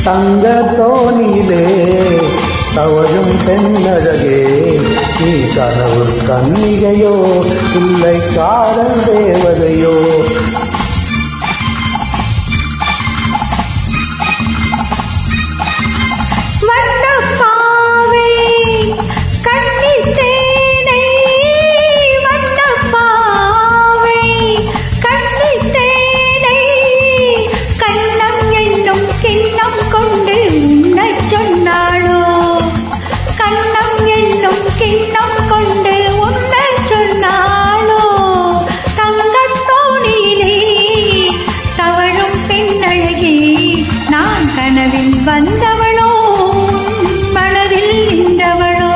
தங்க தோணியிலே தவழும் பெண்ணழகே, நீ கனவு கன்னிகையோ இல்லை காதல் தேவதையோ? கனவில் வந்தவளோ மனதில் நின்றவளோ?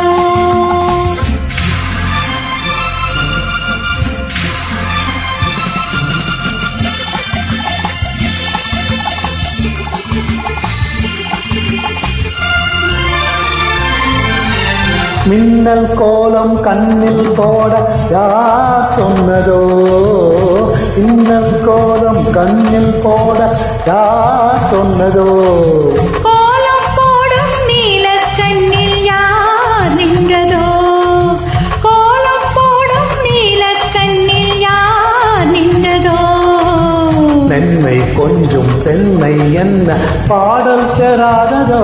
மின்னல் கோலம் கண்ணில் போட யார் சொன்னதோ? மின்னல் கோலம் கண்ணில் போட யார் சொன்னதோ? கோலம் போடும் நீல கண்ணில் யார் நின்றதோ? கோலம் போடும் நீல கண்ணில் யார் நின்றதோ? நன்மை கொஞ்சம் சென்னை என்ன பாடல் பெறாததோ?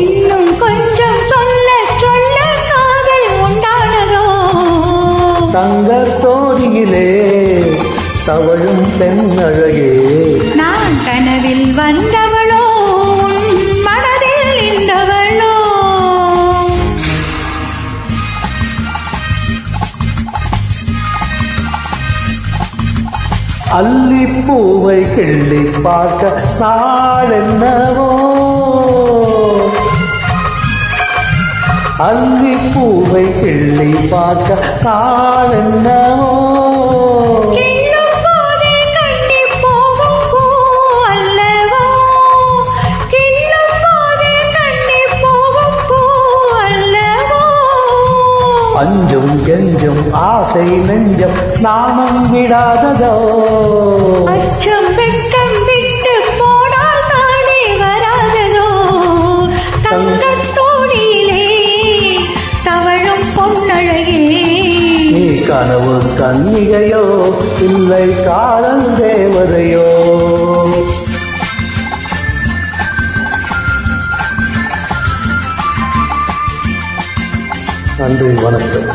இன்னும் கொஞ்சம் சொல்ல சொல்ல காதல் உண்டானதோ? தங்க தோணியிலே தவழும் பெண்ணழகே, நான் கனவில் வந்தவளோ மனதில் நின்றவளோ? அல்லிப்பூவை கிள்ளி பார்க்க நாளென்னவோ? அல்லிப்பூவை கிள்ளி பார்க்க நாளென்னவோ? அஞ்சும் கெஞ்சும் ஆசை நெஞ்சம் நாமம் விடாததோ? அச்சம் வெட்கம் விட்டு போனால் தானே வராததோ? தங்கத் தோணியிலே தவழும் பொன்னழகே, நீ கனவு கன்னிகையோ இல்லை காதல் தேவதையோ? நன்றி, வணக்கம்.